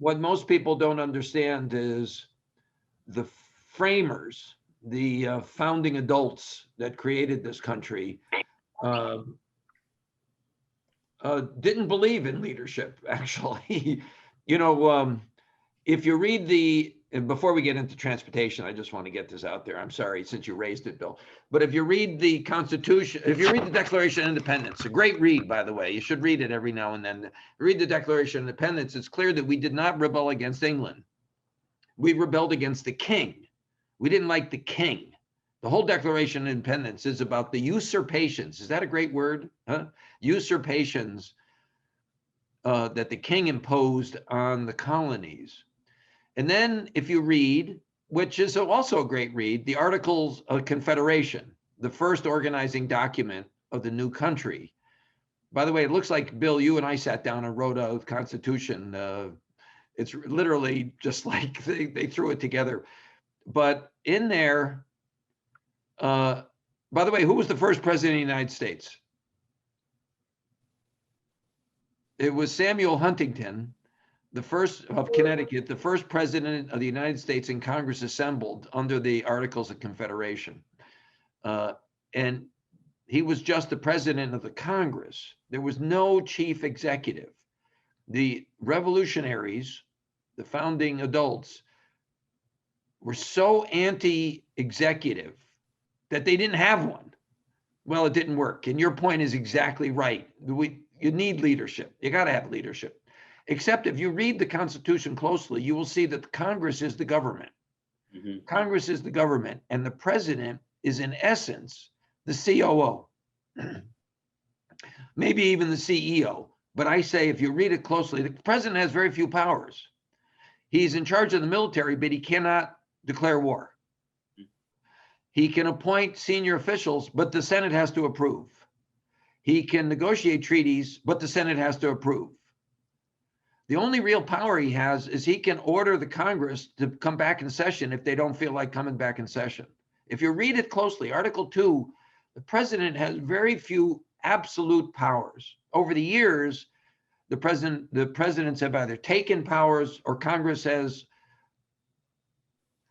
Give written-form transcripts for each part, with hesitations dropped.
what most people don't understand is the framers, the founding adults that created this country, didn't believe in leadership, actually. If you read and before we get into transportation, I just want to get this out there. I'm sorry, since you raised it, Bill. But if you read the Constitution, if you read the Declaration of Independence, a great read, by the way, you should read it every now and then. Read the Declaration of Independence. It's clear that we did not rebel against England. We rebelled against the king. We didn't like the king. The whole Declaration of Independence is about the usurpations. Is that a great word? Huh? Usurpations that the king imposed on the colonies. And then if you read, which is also a great read, the Articles of Confederation, the first organizing document of the new country. By the way, it looks like, Bill, you and I sat down and wrote a constitution. It's literally just like they threw it together. But in there, by the way, who was the first president of the United States? It was Samuel Huntington, the first of Connecticut, the first president of the United States, and Congress assembled under the Articles of Confederation. And he was just the president of the Congress. There was no chief executive. The revolutionaries, the founding adults, were so anti-executive that they didn't have one. Well, it didn't work. And your point is exactly right. You need leadership. You got to have leadership. Except if you read the Constitution closely, you will see that the Congress is the government. Mm-hmm. Congress is the government, and the president is, in essence, the COO, maybe even the CEO. But I say, if you read it closely, the president has very few powers. He's in charge of the military, but he cannot declare war. He can appoint senior officials, but the Senate has to approve. He can negotiate treaties, but the Senate has to approve. The only real power he has is he can order the Congress to come back in session if they don't feel like coming back in session. If you read it closely, Article 2, the president has very few absolute powers. Over the years, the presidents have either taken powers or Congress has,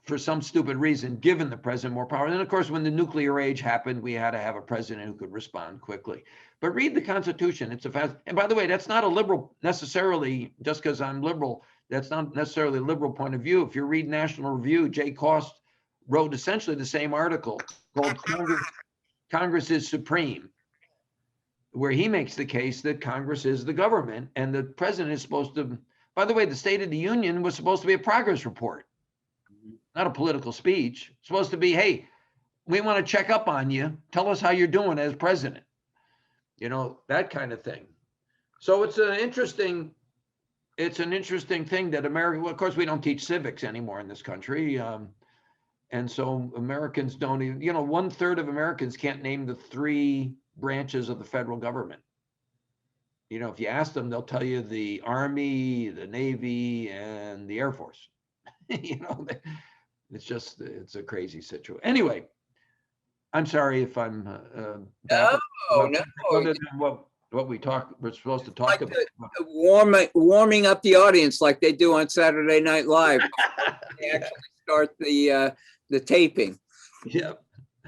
for some stupid reason, given the president more power. And of course, when the nuclear age happened, we had to have a president who could respond quickly. But read the Constitution. It's a fast. And by the way, that's not a liberal necessarily, just because I'm liberal, that's not necessarily a liberal point of view. If you read National Review, Jay Cost wrote essentially the same article called Congress is Supreme, where he makes the case that Congress is the government and the president is supposed to, by the way, the State of the Union was supposed to be a progress report, not a political speech. It's supposed to be, hey, we want to check up on you. Tell us how you're doing as president. That kind of thing. So it's an interesting thing that America, well, of course, we don't teach civics anymore in this country. And so Americans don't even, 1/3 of Americans can't name the 3 branches of the federal government. If you ask them, they'll tell you the Army, the Navy, and the Air Force. It's a crazy situation. Anyway, I'm sorry if I'm no. Other than what we're supposed to talk about. Warming up the audience like they do on Saturday Night Live. They actually start the taping. Yeah.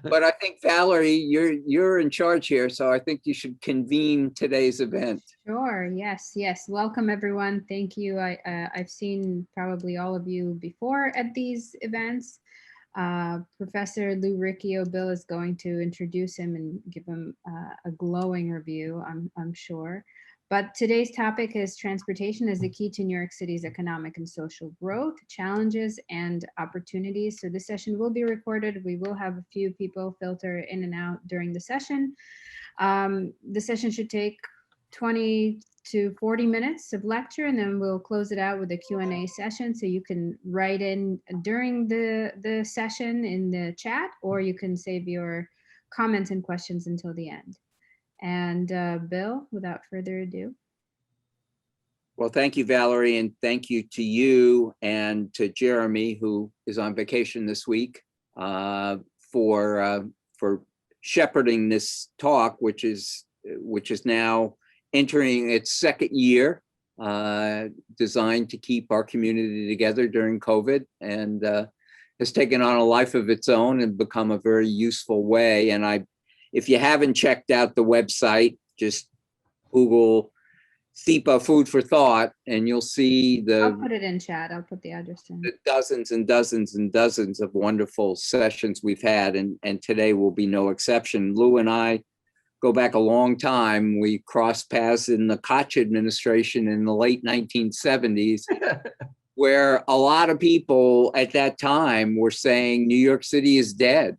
But I think, Valerie, you're in charge here, so I think you should convene today's event. Sure. Yes. Welcome, everyone. Thank you. I've seen probably all of you before at these events. Professor Lou Riccio, Bill is going to introduce him and give him a glowing review, I'm sure. But today's topic is transportation as the key to New York City's economic and social growth, challenges and opportunities. So this session will be recorded. We will have a few people filter in and out during the session. The session should take 20 to 40 minutes of lecture, and then we'll close it out with a Q&A session. So you can write in during the session in the chat, or you can save your comments and questions until the end. And Bill, without further ado. Well, thank you, Valerie, and thank you to you and to Jeremy, who is on vacation this week, for shepherding this talk, which is now entering its second year. designed to keep our community together during COVID, and has taken on a life of its own and become a very useful way. And if you haven't checked out the website, just Google EMPA Food for Thought, and you'll see I'll put it in chat. I'll put the address in. the dozens and dozens and dozens of wonderful sessions we've had, and today will be no exception. Lou and I go back a long time. We crossed paths in the Koch administration in the late 1970s, where a lot of people at that time were saying New York City is dead.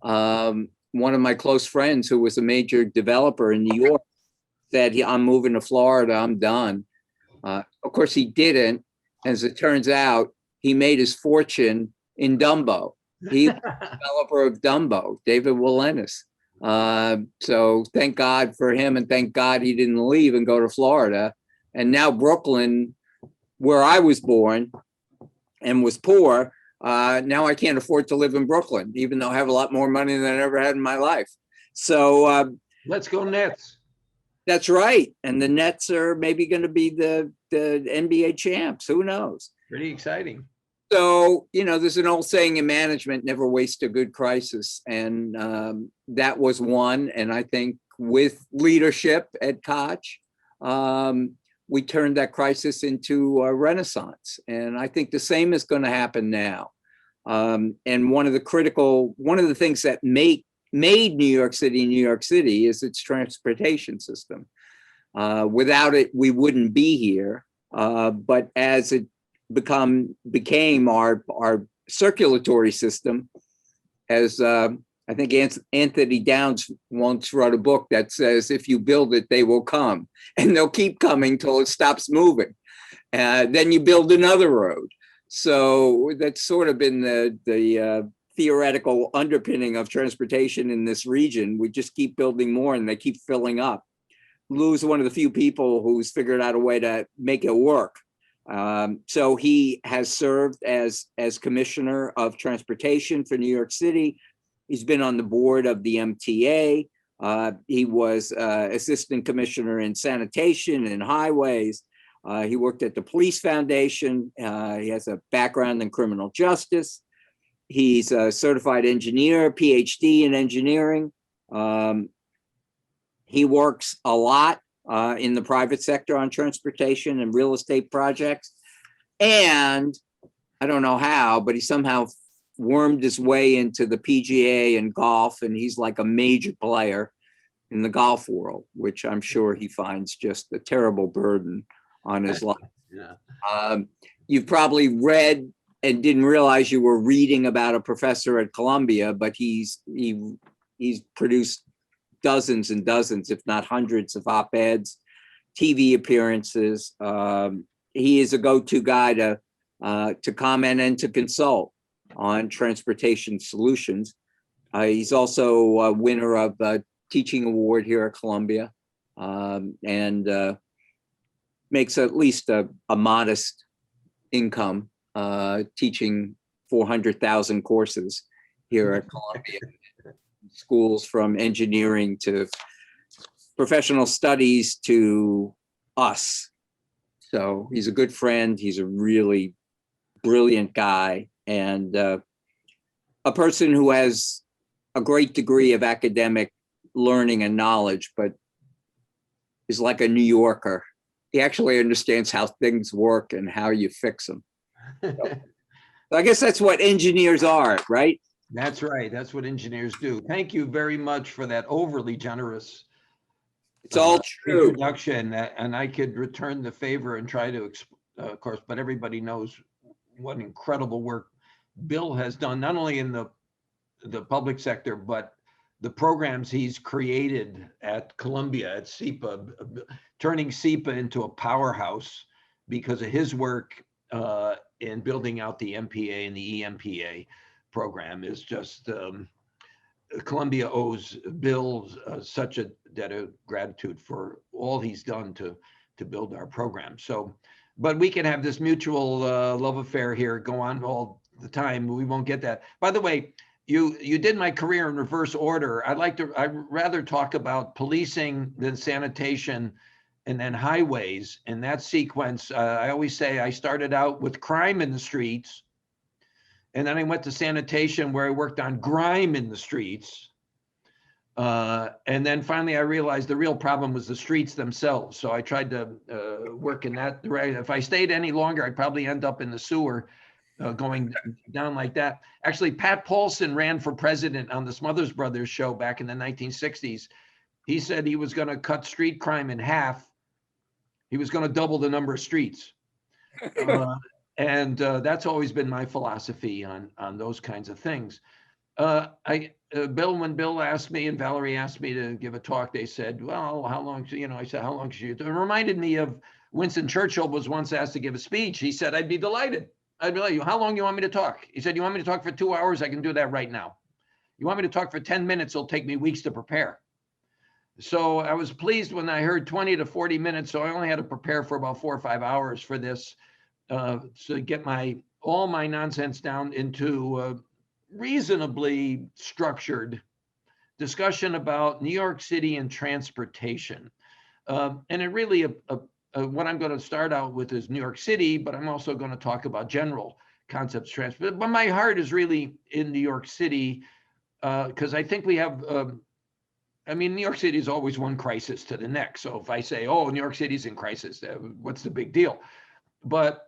One of my close friends, who was a major developer in New York, said, I'm moving to Florida, I'm done. Of course, he didn't. As it turns out, he made his fortune in Dumbo. He was the developer of Dumbo, David Willenis. So thank God for him, and thank God he didn't leave and go to Florida. And now Brooklyn, where I was born and was poor, now I can't afford to live in Brooklyn, even though I have a lot more money than I ever had in my life. So let's go Nets. That's right. And the Nets are maybe going to be the NBA champs. Who knows? Pretty exciting. So, there's an old saying in management, never waste a good crisis. And that was one. And I think with leadership at Koch, we turned that crisis into a renaissance. And I think the same is going to happen now. And one of the things that made New York City is its transportation system. Without it, we wouldn't be here. But as it became our circulatory system, as I think Anthony Downs once wrote a book that says, if you build it, they will come, and they'll keep coming till it stops moving. Then you build another road. So that's sort of been the theoretical underpinning of transportation in this region. We just keep building more and they keep filling up. Lou's one of the few people who's figured out a way to make it work. So he has served as Commissioner of Transportation for New York City. He's been on the board of the MTA. He was Assistant Commissioner in Sanitation and Highways. He worked at the Police Foundation. He has a background in criminal justice. He's a certified engineer, PhD in engineering. He works a lot in the private sector on transportation and real estate projects. And I don't know how, but he somehow wormed his way into the PGA and golf. And he's like a major player in the golf world, which I'm sure he finds just a terrible burden on his life. Yeah. You've probably read and didn't realize you were reading about a professor at Columbia, but he's produced dozens and dozens, if not hundreds, of op-eds, TV appearances. He is a go-to guy to comment and to consult on transportation solutions. He's also a winner of a teaching award here at Columbia, and makes at least a modest income teaching 400,000 courses here at Columbia. Schools from engineering to professional studies to us. So he's a good friend. He's a really brilliant guy, and a person who has a great degree of academic learning and knowledge, but is like a New Yorker. He actually understands how things work and how you fix them. So I guess that's what engineers are, right? That's right. That's what engineers do. Thank you very much for that overly generous It's all true. introduction. And I could return the favor and try to, of course, but everybody knows what incredible work Bill has done, not only in the public sector, but the programs he's created at Columbia, at SEPA, turning SEPA into a powerhouse because of his work in building out the MPA and the EMPA program is just, Columbia owes Bill such a debt of gratitude for all he's done to build our program. So, but we can have this mutual love affair here go on all the time. We won't get that. By the way, you did my career in reverse order. I'd rather talk about policing than sanitation and then highways. And that sequence, I always say I started out with crime in the streets, and then I went to sanitation where I worked on grime in the streets. And then finally I realized the real problem was the streets themselves. So I tried to work in that direction. If I stayed any longer, I'd probably end up in the sewer going down like that. Actually, Pat Paulson ran for president on the Smothers Brothers show back in the 1960s. He said he was going to cut street crime in half. He was going to double the number of streets. And that's always been my philosophy on those kinds of things. Bill, when Bill asked me and Valerie asked me to give a talk, they said, well, how long, I said, how long should you do? It reminded me of Winston Churchill was once asked to give a speech. He said, I'd be delighted. I'd be like, how long do you want me to talk? He said, you want me to talk for 2 hours? I can do that right now. You want me to talk for 10 minutes? It'll take me weeks to prepare. So I was pleased when I heard 20 to 40 minutes. So I only had to prepare for about 4 or 5 hours for this, to get all my nonsense down into reasonably structured discussion about New York City and transportation. And it really, what I'm going to start out with is New York City, but I'm also going to talk about general concepts of transport. But my heart is really in New York City, because I think we have, New York City is always one crisis to the next. So if I say, oh, New York City's in crisis, what's the big deal? But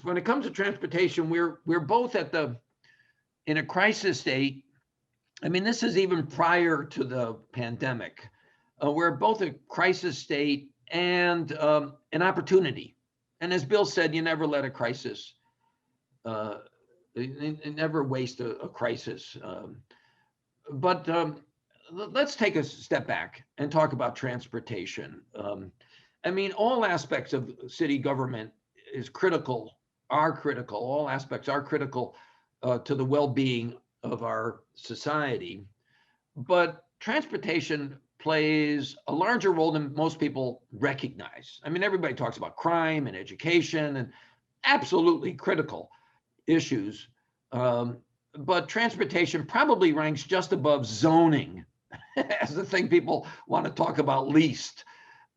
when it comes to transportation, we're both in a crisis state. This is even prior to the pandemic. We're both a crisis state and an opportunity. And as Bill said, you never let a crisis, never waste a crisis. But let's take a step back and talk about transportation. All aspects of city government are critical. All aspects are critical to the well-being of our society. But transportation plays a larger role than most people recognize. Everybody talks about crime and education and absolutely critical issues. But transportation probably ranks just above zoning as the thing people want to talk about least,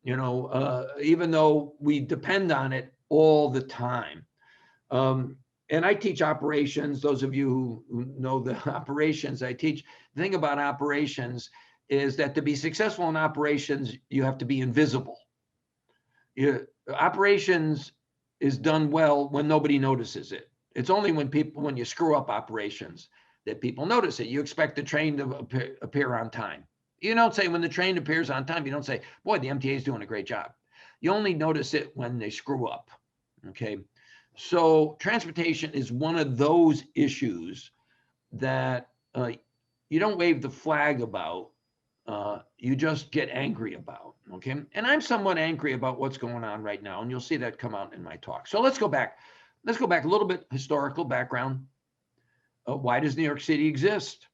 even though we depend on it all the time. And I teach operations. Those of you who know the operations I teach, the thing about operations is that to be successful in operations, you have to be invisible. Operations is done well when nobody notices it. It's only when you screw up operations that people notice it. You expect the train to appear on time. You don't say when the train appears on time, you don't say, boy, the MTA is doing a great job. You only notice it when they screw up, okay? So transportation is one of those issues that you don't wave the flag about, you just get angry about, okay? And I'm somewhat angry about what's going on right now, and you'll see that come out in my talk. So let's go back. Let's go back a little bit, historical background. Why does New York City exist?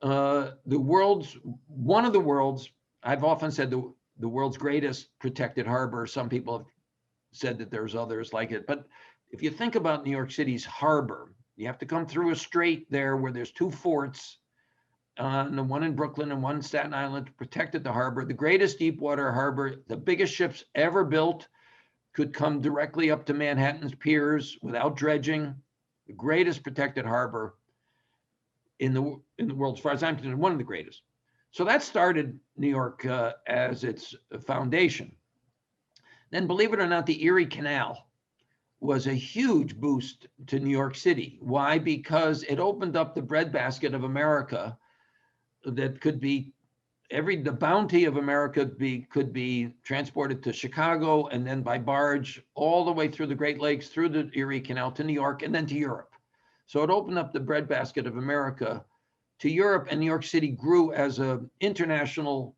One of the world's, I've often said the world's greatest protected harbor. Some people have said that there's others like it, but if you think about New York City's harbor, you have to come through a strait there where there's two forts, the one in Brooklyn and one in Staten Island, protected the harbor. The greatest deep water harbor, the biggest ships ever built could come directly up to Manhattan's piers without dredging. The greatest protected harbor in the world, as far as I'm concerned, one of the greatest. So that started New York as its foundation. Then, believe it or not, the Erie Canal was a huge boost to New York City. Why? Because it opened up the breadbasket of America that could be, the bounty of America could be transported to Chicago and then by barge all the way through the Great Lakes, through the Erie Canal to New York and then to Europe. So it opened up the breadbasket of America to Europe, and New York City grew as an international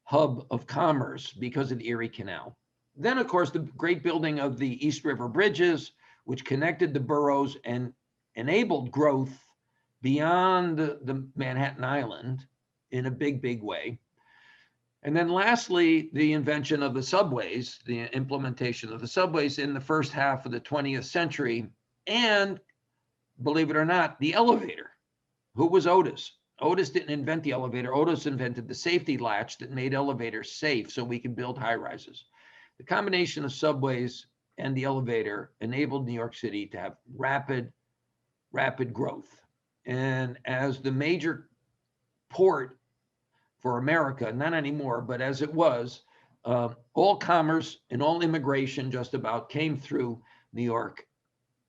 hub of commerce because of the Erie Canal. Then, of course, the great building of the East River bridges, which connected the boroughs and enabled growth beyond the Manhattan Island in a big, big way. And then lastly, the invention of the subways, the implementation of the subways in the first half of the 20th century, and believe it or not, the elevator. Who was Otis? Otis didn't invent the elevator. Otis invented the safety latch that made elevators safe so we can build high rises. The combination of subways and the elevator enabled New York City to have rapid growth. And as the major port for America, not anymore, but as it was, all commerce and all immigration just about came through New York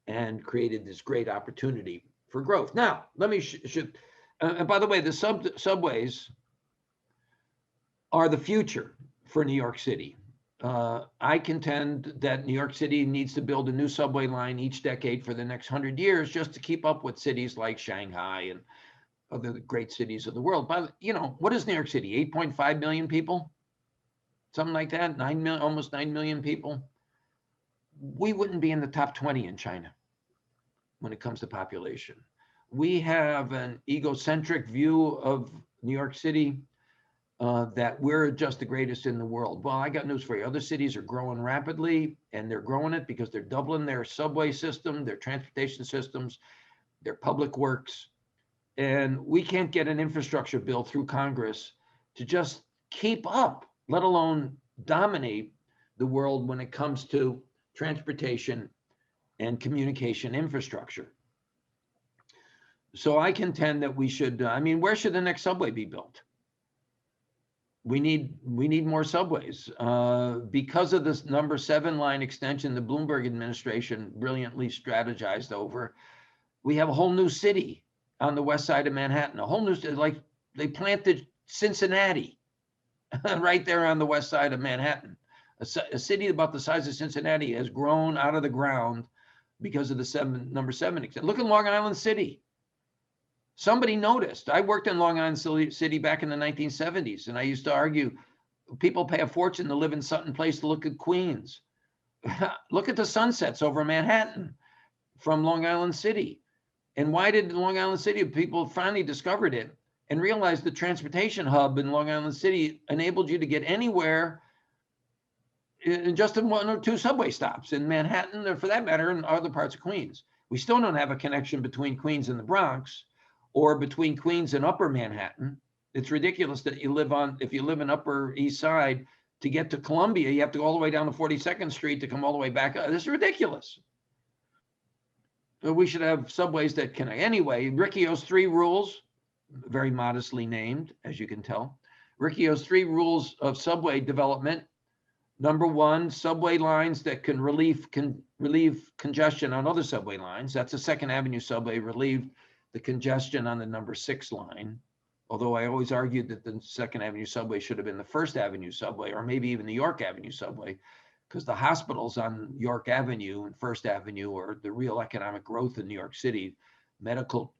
and created this great opportunity for growth. Now, let me and by the way, the subways are the future for New York City. I contend that New York City needs to build a new subway line each decade for the next 100 years just to keep up with cities like Shanghai and other great cities of the world. But, you know, what is New York City? 8.5 million people? Something like that, 9 million, almost 9 million people. We wouldn't be in the top 20 in China when it comes to population. We have an egocentric view of New York City that we're just the greatest in the world. Well, I got news for you. Other cities are growing rapidly, and they're growing it because they're doubling their subway system, their transportation systems, their public works. And we can't get an infrastructure bill through Congress to just keep up, let alone dominate the world when it comes to transportation and communication infrastructure. So I contend that we should, where should the next subway be built? We need more subways. Because of this number 7 line extension the Bloomberg administration brilliantly strategized over, we have a whole new city on the west side of Manhattan, a whole new, like they planted Cincinnati right there on the west side of Manhattan. A city about the size of Cincinnati has grown out of the ground because of the number 7 extension. Look at Long Island City. Somebody noticed. I worked in Long Island City back in the 1970s, and I used to argue people pay a fortune to live in Sutton Place to look at Queens. Look at the sunsets over Manhattan from Long Island City. And why did Long Island City, people finally discovered it and realized the transportation hub in Long Island City enabled you to get anywhere in just in 1 or 2 subway stops in Manhattan, or for that matter, in other parts of Queens. We still don't have a connection between Queens and the Bronx, or between Queens and Upper Manhattan. It's ridiculous that if you live in Upper East Side, to get to Columbia, you have to go all the way down to 42nd Street to come all the way back up. This is ridiculous. We should have subways that connect. Anyway, Ricchio's 3 rules, very modestly named, as you can tell. Ricchio's 3 rules of subway development. Number 1, subway lines that can relieve congestion on other subway lines. That's the 2nd Avenue subway relieved the congestion on the number 6 line. Although I always argued that the 2nd Avenue subway should have been the 1st Avenue subway, or maybe even the York Avenue subway, because the hospitals on York Avenue and 1st Avenue are the real economic growth in New York City. Medical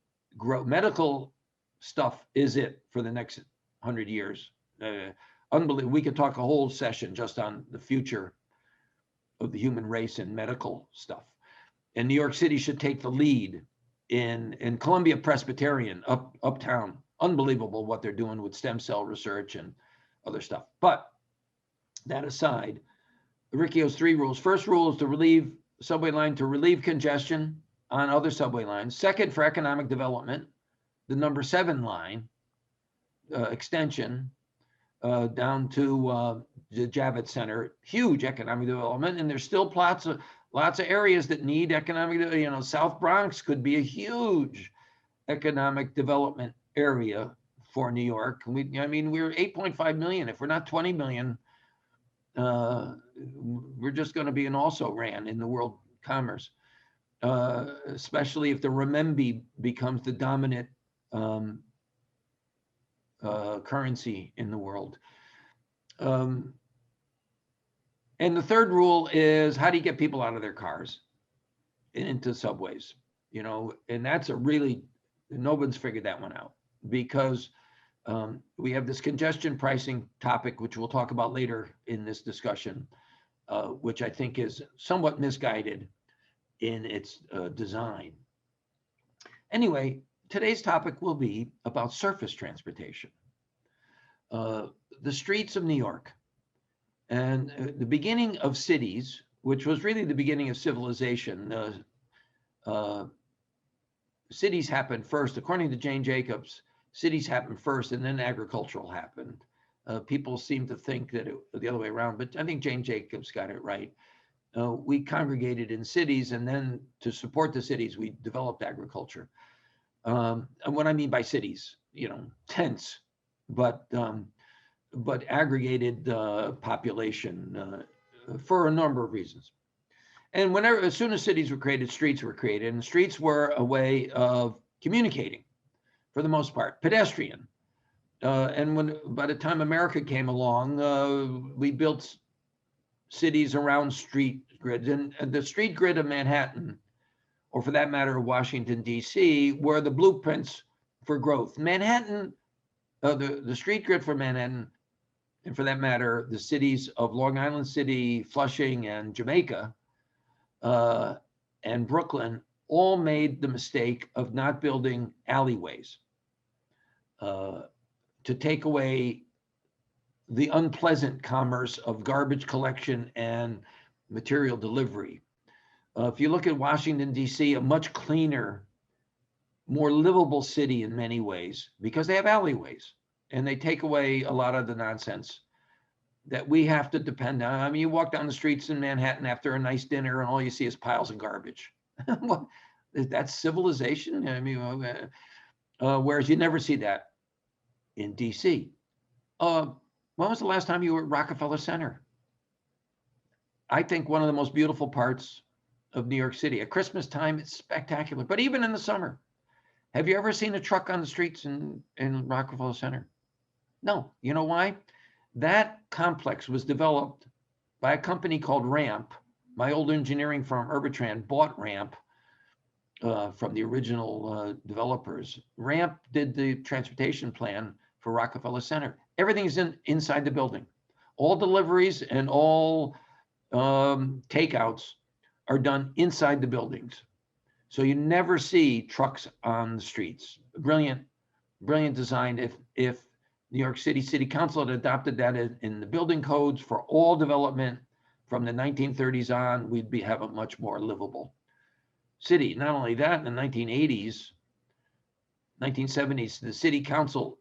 stuff is it for the next 100 years. Unbelievable. We could talk a whole session just on the future of the human race and medical stuff. And New York City should take the lead in Columbia Presbyterian uptown. Unbelievable what they're doing with stem cell research and other stuff. But that aside, Ricchio's 3 rules. First rule is to relieve subway line to relieve congestion on other subway lines. Second, for economic development, the number 7 line extension down to the Javits Center, huge economic development, and there's still lots of areas that need economic. South Bronx could be a huge economic development area for New York. We're 8.5 million. If we're not 20 million, we're just going to be an also-ran in the world commerce, especially if the renminbi becomes the dominant currency in the world. And the third rule is, how do you get people out of their cars and into subways? And that's no one's figured that one out, because we have this congestion pricing topic, which we'll talk about later in this discussion, which I think is somewhat misguided in its design. Anyway, today's topic will be about surface transportation. The streets of New York and the beginning of cities, which was really the beginning of civilization. Cities happened first, according to Jane Jacobs. Cities happened first, and then agricultural happened. People seem to think that the other way around, but I think Jane Jacobs got it right. We congregated in cities, and then to support the cities, we developed agriculture. And what I mean by cities, tents, but aggregated population for a number of reasons. And as soon as cities were created, streets were created, and streets were a way of communicating, for the most part, pedestrian. And by the time America came along, we built cities around street grids, and the street grid of Manhattan, or for that matter, Washington, D.C., were the blueprints for growth. Manhattan, the street grid for Manhattan, and for that matter, the cities of Long Island City, Flushing, and Jamaica, and Brooklyn, all made the mistake of not building alleyways to take away the unpleasant commerce of garbage collection and material delivery. If you look at Washington, D.C., a much cleaner, more livable city in many ways, because they have alleyways and they take away a lot of the nonsense that we have to depend on. I mean, you walk down the streets in Manhattan after a nice dinner and all you see is piles of garbage. Well, that's civilization. I mean, whereas you never see that in D.C. When was the last time you were at Rockefeller Center? I think one of the most beautiful parts of New York City. At Christmas time, it's spectacular, but even in the summer. Have you ever seen a truck on the streets in Rockefeller Center? No. You know why? That complex was developed by a company called Ramp. My old engineering firm, Urbatran, bought Ramp from the original developers. Ramp did the transportation plan for Rockefeller Center. Everything's inside the building. All deliveries and all takeouts are done inside the buildings. So you never see trucks on the streets. Brilliant design. If New York City Council had adopted that in the building codes for all development from the 1930s on, we'd have a much more livable city. Not only that, in the 1980s, 1970s, the City Council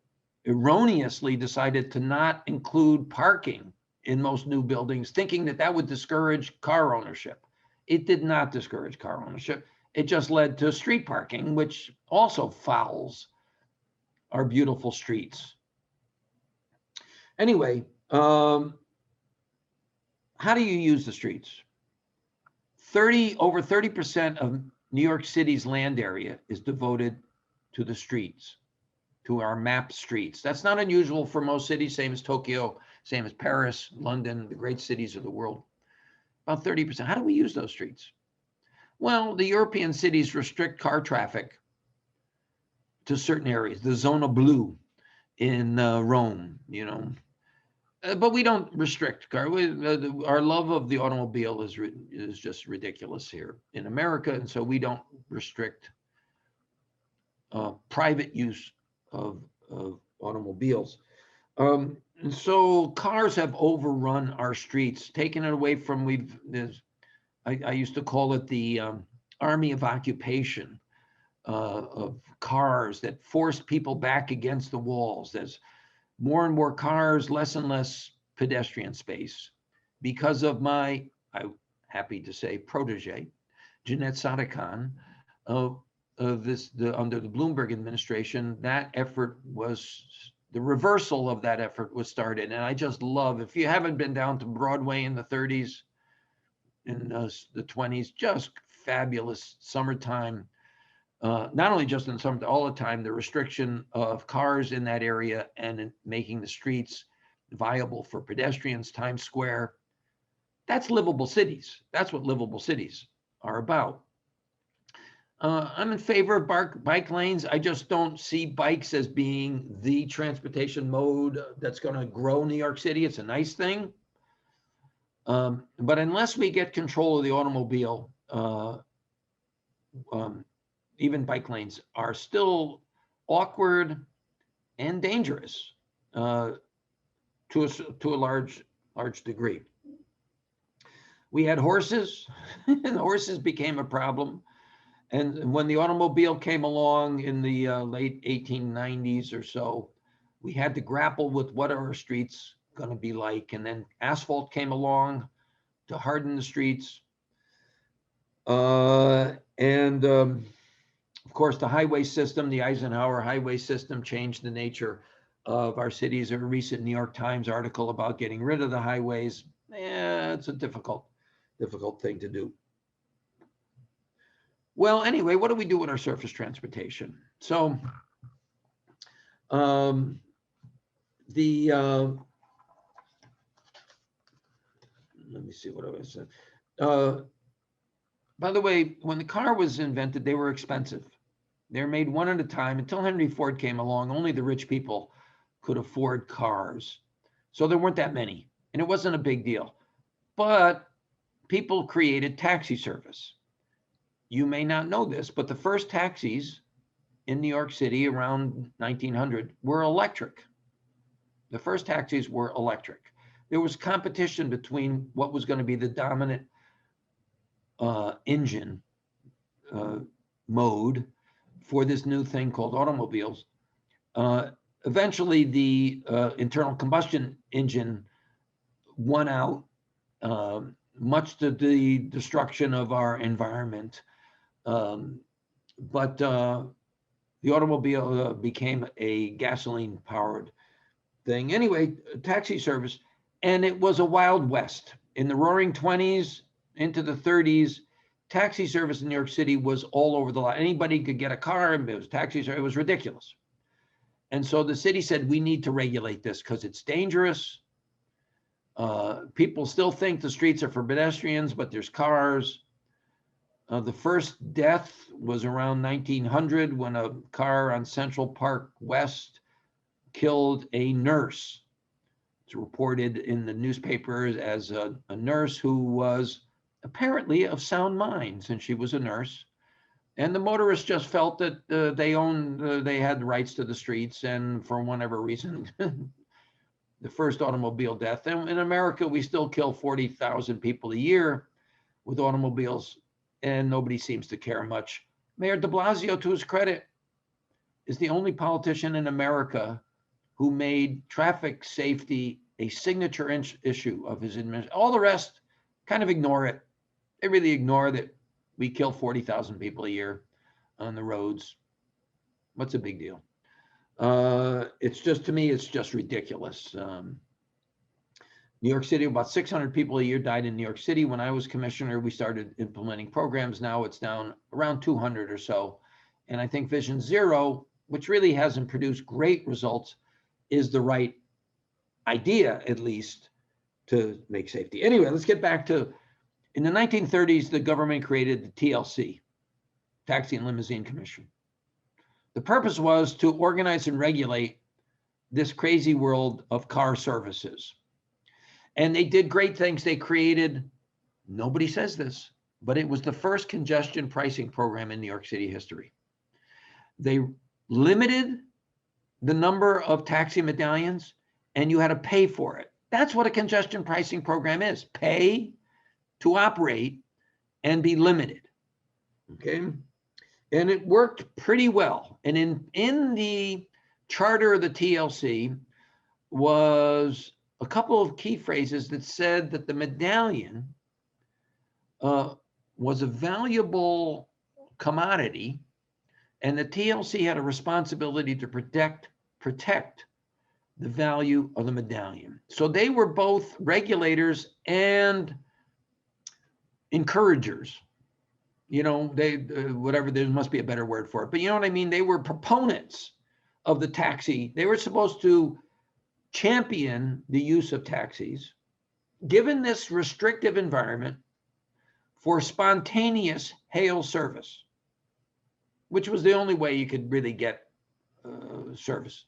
erroneously decided to not include parking in most new buildings, thinking that would discourage car ownership. It did not discourage car ownership. It just led to street parking, which also fouls our beautiful streets. Anyway, how do you use the streets? Over 30% of New York City's land area is devoted to the streets, to our mapped streets. That's not unusual for most cities, same as Tokyo, same as Paris, London, the great cities of the world. About 30%. How do we use those streets? Well, the European cities restrict car traffic to certain areas, the Zona Blu in Rome, but we don't restrict car. Our love of the automobile is just ridiculous here in America, and so we don't restrict private use of automobiles. And so cars have overrun our streets, taken it away from, I used to call it the army of occupation of cars that forced people back against the walls. There's more and more cars, less and less pedestrian space. Because of I'm happy to say, protege, Jeanette Sadeghian, under the Bloomberg administration, the reversal of that effort was started. And I just love, if you haven't been down to Broadway in the 30s, in the 20s, just fabulous summertime. Not only just in summer, all the time, the restriction of cars in that area and making the streets viable for pedestrians, Times Square. That's livable cities. That's what livable cities are about. I'm in favor of bike lanes. I just don't see bikes as being the transportation mode that's going to grow New York City. It's a nice thing. But unless we get control of the automobile, even bike lanes are still awkward and dangerous to a large degree. We had horses, and horses became a problem. And when the automobile came along in the late 1890s or so, we had to grapple with what are our streets going to be like. And then asphalt came along to harden the streets. Of course, the highway system, the Eisenhower highway system, changed the nature of our cities. A recent New York Times article about getting rid of the highways. It's a difficult thing to do. Well, anyway, what do we do with our surface transportation? So let me see what I was saying. By the way, when the car was invented, they were expensive. They were made one at a time. Until Henry Ford came along, only the rich people could afford cars. So there weren't that many, and it wasn't a big deal. But people created taxi service. You may not know this, but the first taxis in New York City around 1900 were electric. The first taxis were electric. There was competition between what was going to be the dominant engine mode for this new thing called automobiles. Eventually, the internal combustion engine won out, much to the destruction of our environment. But the automobile became a gasoline-powered thing. Anyway, taxi service, and it was a wild west. In the roaring 20s into the 30s, taxi service in New York City was all over the lot. Anybody could get a car, and it was taxi service. It was ridiculous. And so the city said, we need to regulate this because it's dangerous. People still think the streets are for pedestrians, but there's cars. The first death was around 1900 when a car on Central Park West killed a nurse. It's reported in the newspapers as a nurse who was apparently of sound mind, since she was a nurse. And the motorists just felt that they had the rights to the streets, and for whatever reason, the first automobile death. And in America, we still kill 40,000 people a year with automobiles, and nobody seems to care much. Mayor de Blasio, to his credit, is the only politician in America who made traffic safety a signature issue of his administration. All the rest kind of ignore it. They really ignore that we kill 40,000 people a year on the roads. What's a big deal? It's just, to me, it's just ridiculous. New York City, about 600 people a year died in New York City. When I was commissioner, we started implementing programs. Now it's down around 200 or so. And I think Vision Zero, which really hasn't produced great results, is the right idea, at least, to make safety. Anyway, let's get back to, in the 1930s, the government created the TLC, Taxi and Limousine Commission. The purpose was to organize and regulate this crazy world of car services. And they did great things. They created, nobody says this, but it was the first congestion pricing program in New York City history. They limited the number of taxi medallions, and you had to pay for it. That's what a congestion pricing program is. Pay to operate and be limited, okay? And it worked pretty well. And in the charter of the TLC was a couple of key phrases that said that the medallion was a valuable commodity, and the TLC had a responsibility to protect the value of the medallion. So they were both regulators and encouragers. You know, they, whatever, there must be a better word for it, but you know what I mean? They were proponents of the taxi. They were supposed to champion the use of taxis, given this restrictive environment, for spontaneous hail service, which was the only way you could really get service.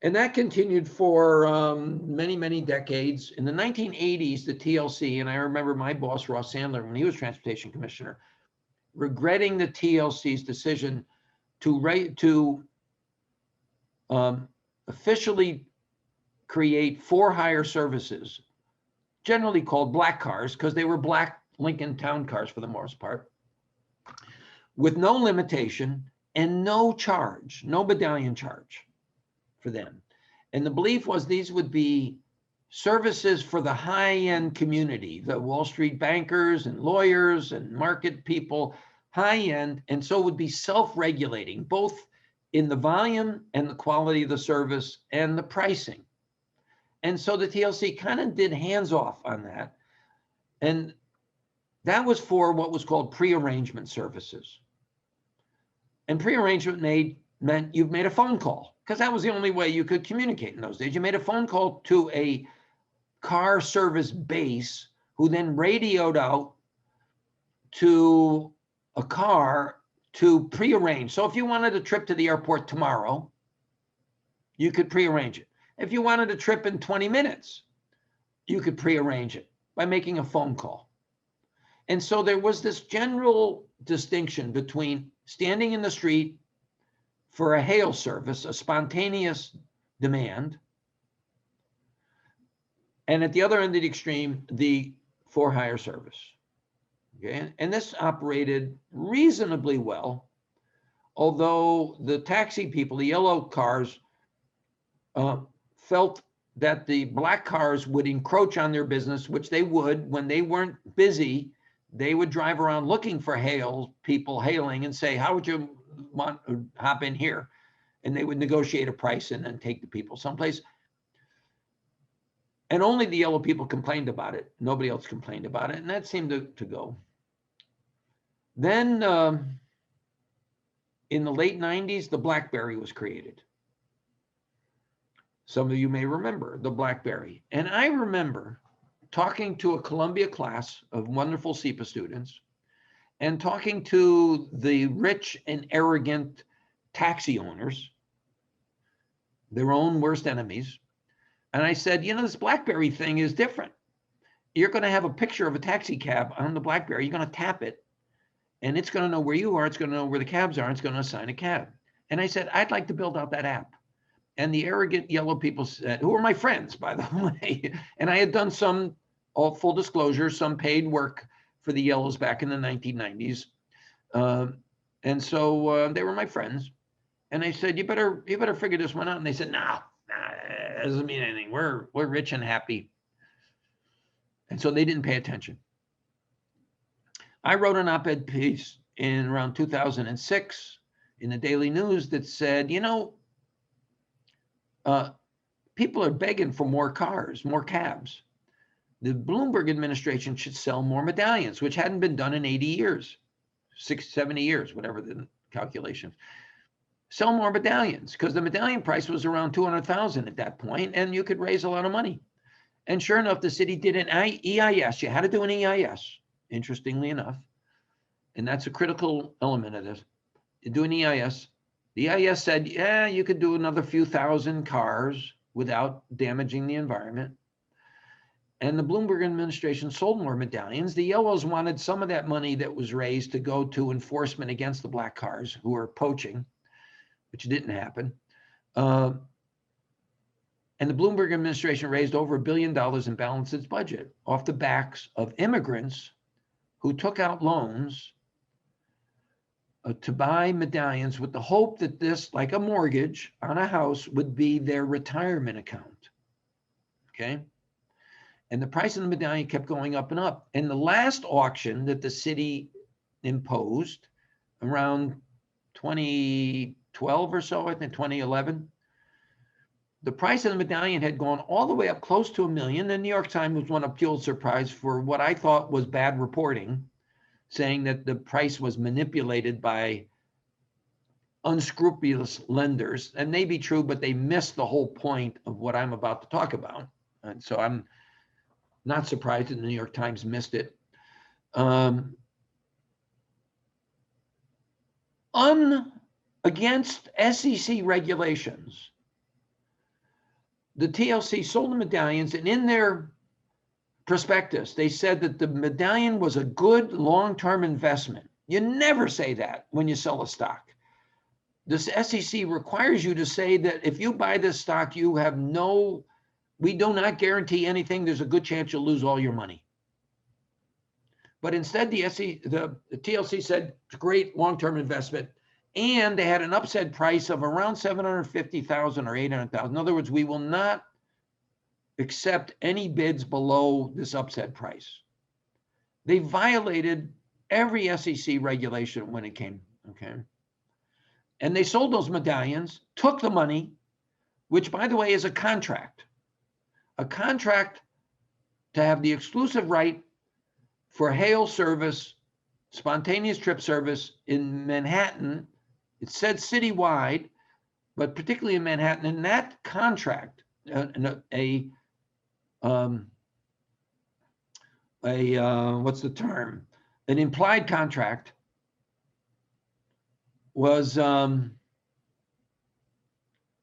And that continued for many, many decades. In the 1980s, the TLC, and I remember my boss, Ross Sandler, when he was transportation commissioner, regretting the TLC's decision to officially create for-hire services, generally called black cars, because they were black Lincoln Town cars for the most part, with no limitation and no charge, no medallion charge for them. And the belief was these would be services for the high-end community, the Wall Street bankers and lawyers and market people, high-end, and so would be self-regulating, both in the volume and the quality of the service and the pricing. And so the TLC kind of did hands off on that. And that was for what was called pre-arrangement services. And pre-arrangement meant you've made a phone call, because that was the only way you could communicate in those days. You made a phone call to a car service base who then radioed out to a car to pre-arrange. So if you wanted a trip to the airport tomorrow, you could pre-arrange it. If you wanted a trip in 20 minutes, you could pre-arrange it by making a phone call. And so there was this general distinction between standing in the street for a hail service, a spontaneous demand, and at the other end of the extreme, the for-hire service. Okay, and this operated reasonably well, although the taxi people, the yellow cars, felt that the black cars would encroach on their business, which they would. When they weren't busy, they would drive around looking for people hailing and say, how would you want to hop in here? And they would negotiate a price and then take the people someplace. And only the yellow people complained about it. Nobody else complained about it. And that seemed to go. Then in the late 90s, the BlackBerry was created. Some of you may remember the BlackBerry. And I remember talking to a Columbia class of wonderful SEPA students and talking to the rich and arrogant taxi owners, their own worst enemies. And I said, you know, this BlackBerry thing is different. You're going to have a picture of a taxi cab on the BlackBerry. You're going to tap it, and it's going to know where you are. It's going to know where the cabs are. It's going to assign a cab. And I said, I'd like to build out that app. And the arrogant yellow people said, who were my friends, by the way, and I had done some, all full disclosure, some paid work for the yellows back in the 1990s. And so they were my friends. And I said, you better figure this one out. And they said, no, it doesn't mean anything. We're rich and happy. And so they didn't pay attention. I wrote an op-ed piece in around 2006 in the Daily News that said, you know, people are begging for more cars, more cabs. The Bloomberg administration should sell more medallions, which hadn't been done in 80 years, 70 years, whatever the calculations. Sell more medallions, because the medallion price was around 200,000 at that point, and you could raise a lot of money. And sure enough, the city did an EIS. You had to do an EIS, interestingly enough. And that's a critical element of this. You do an EIS. The EIS said, yeah, you could do another few thousand cars without damaging the environment. And the Bloomberg administration sold more medallions. The yellows wanted some of that money that was raised to go to enforcement against the black cars who were poaching, which didn't happen. And the Bloomberg administration raised over $1 billion and balanced its budget off the backs of immigrants who took out loans to buy medallions with the hope that this, like a mortgage on a house, would be their retirement account. Okay. And the price of the medallion kept going up and up. And the last auction that the city imposed around 2012 or so, I think 2011, the price of the medallion had gone all the way up close to $1 million. The New York Times won a Pulitzer Prize for what I thought was bad reporting, saying that the price was manipulated by unscrupulous lenders. And may be true, but they missed the whole point of what I'm about to talk about. And so I'm not surprised that the New York Times missed it. Against SEC regulations, the TLC sold the medallions, and in their prospectus, they said that the medallion was a good long-term investment. You never say that when you sell a stock. This SEC requires you to say that if you buy this stock, you have we do not guarantee anything. There's a good chance you'll lose all your money. But instead, the TLC said it's a great long-term investment, And they had an upset price of around 750,000 or 800,000. In other words, we will not accept any bids below this upset price. They violated every SEC regulation when it came, okay? And they sold those medallions, took the money, which, by the way, is a contract to have the exclusive right for hail service, spontaneous trip service in Manhattan. It said citywide, but particularly in Manhattan. In that contract, what's the term? An implied contract was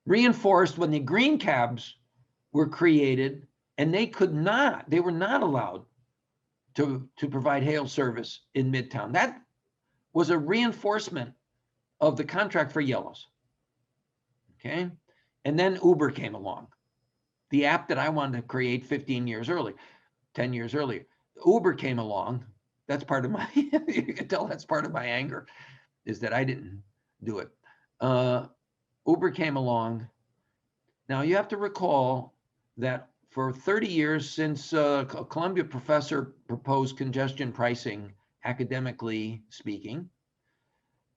reinforced when the green cabs were created, and they were not allowed to provide hail service in Midtown. That was a reinforcement of the contract for yellows. Okay. And then Uber came along, the app that I wanted to create 10 years earlier. Uber came along. That's part of my, you can tell that's part of my anger, is that I didn't do it. Uber came along. Now you have to recall that for 30 years since a Columbia professor proposed congestion pricing, academically speaking,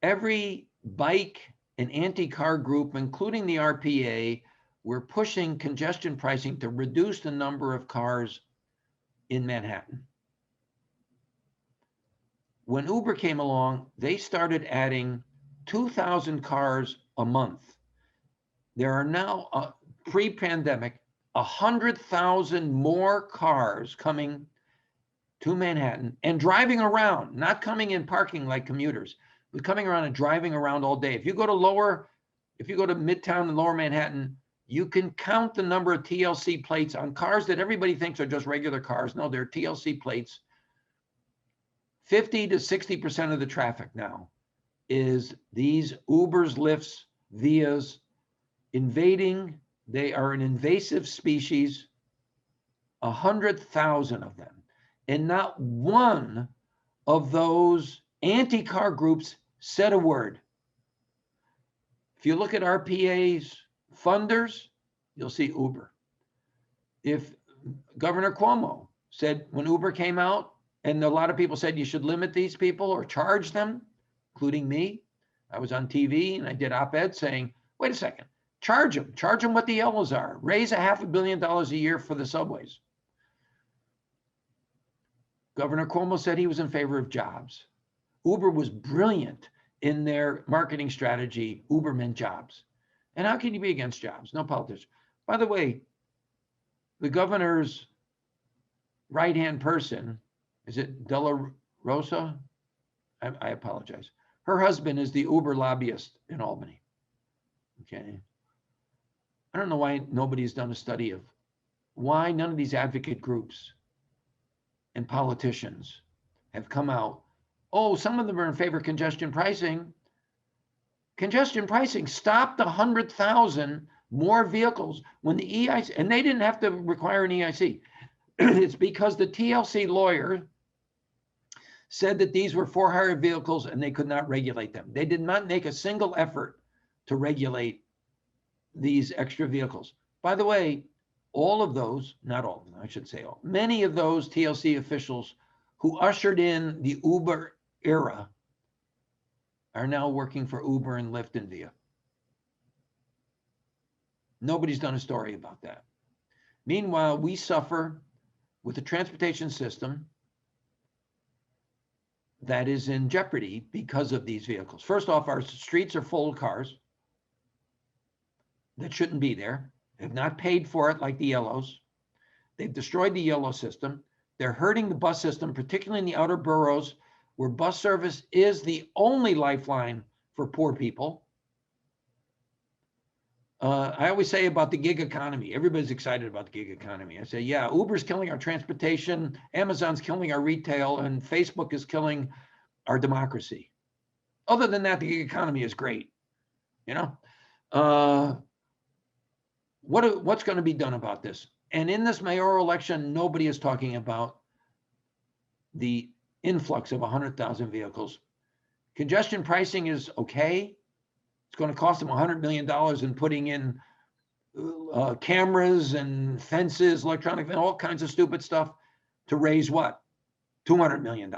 every bike and anti-car group, including the RPA, were pushing congestion pricing to reduce the number of cars in Manhattan. When Uber came along, they started adding 2,000 cars a month. There are now, pre-pandemic, 100,000 more cars coming to Manhattan and driving around, not coming in parking like commuters, but coming around and driving around all day. If you go to Midtown and Lower Manhattan, you can count the number of TLC plates on cars that everybody thinks are just regular cars. No, they're TLC plates. 50 to 60% of the traffic now is these Ubers, Lyfts, Vias invading. They are an invasive species, 100,000 of them. And not one of those anti-car groups said a word. If you look at RPA's funders, you'll see Uber. If Governor Cuomo said when Uber came out, and a lot of people said you should limit these people or charge them, including me, I was on TV and I did op-ed saying, wait a second, charge them what the yellows are, raise $500 million a year for the subways. Governor Cuomo said he was in favor of jobs. Uber was brilliant in their marketing strategy. Uber meant jobs. And how can you be against jobs? No politician. By the way, the governor's right-hand person, is it Della Rosa? I apologize. Her husband is the Uber lobbyist in Albany. Okay. I don't know why nobody's done a study of why none of these advocate groups and politicians have come out. Oh, some of them are in favor of congestion pricing. Congestion pricing stopped 100,000 more vehicles when the EIC, and they didn't have to require an EIC. It's because the TLC lawyer said that these were for-hire vehicles and they could not regulate them. They did not make a single effort to regulate these extra vehicles. By the way, all of those, not all of them, I should say all, many of those TLC officials who ushered in the Uber era are now working for Uber and Lyft and Via. Nobody's done a story about that. Meanwhile, we suffer with a transportation system that is in jeopardy because of these vehicles. First off, our streets are full of cars that shouldn't be there. They've not paid for it like the yellows. They've destroyed the yellow system. They're hurting the bus system, particularly in the outer boroughs, where bus service is the only lifeline for poor people. I always say about the gig economy, everybody's excited about the gig economy. I say, yeah, Uber's killing our transportation, Amazon's killing our retail, and Facebook is killing our democracy. Other than that, the gig economy is great. You know, what's going to be done about this? And in this mayoral election, nobody is talking about the influx of 100,000 vehicles. Congestion pricing is okay. It's going to cost them $100 million in putting in cameras and fences, electronic, all kinds of stupid stuff to raise what? $200 million.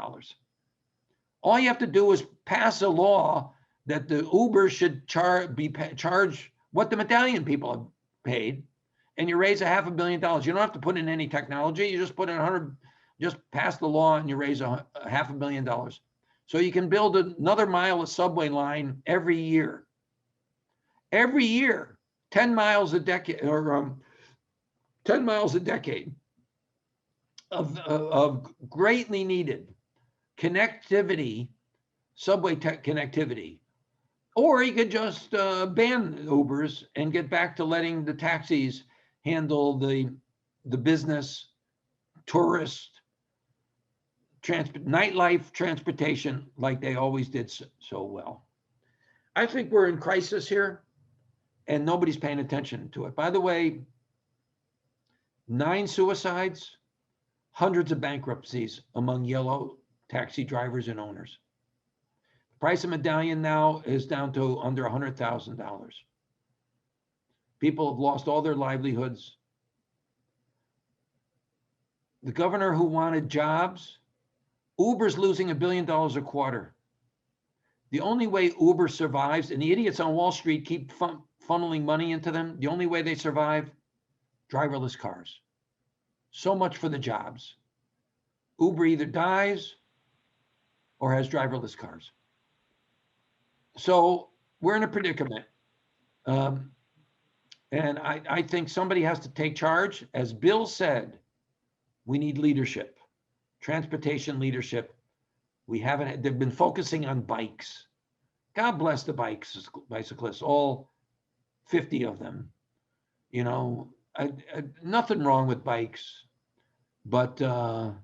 All you have to do is pass a law that the Uber should charge what the medallion people have paid, and you raise $500 million. You don't have to put in any technology. You just put in 100, just pass the law and you raise $500 million. So you can build another mile of subway line every year. Every year, 10 miles a decade, or 10 miles a decade of greatly needed connectivity, subway connectivity. Or you could just ban Ubers and get back to letting the taxis handle the business, tourist, nightlife transportation like they always did so well. I think we're in crisis here and nobody's paying attention to it. By the way, 9 suicides, hundreds of bankruptcies among yellow taxi drivers and owners. The price of medallion now is down to under $100,000. People have lost all their livelihoods. The governor who wanted jobs, Uber's losing $1 billion a quarter. The only way Uber survives, and the idiots on Wall Street keep funneling money into them, the only way they survive, driverless cars. So much for the jobs. Uber either dies or has driverless cars. So we're in a predicament. And I think somebody has to take charge. As Bill said, we need leadership, transportation leadership. They've been focusing on bikes. God bless the bicyclists, all 50 of them. You know, nothing wrong with bikes, but either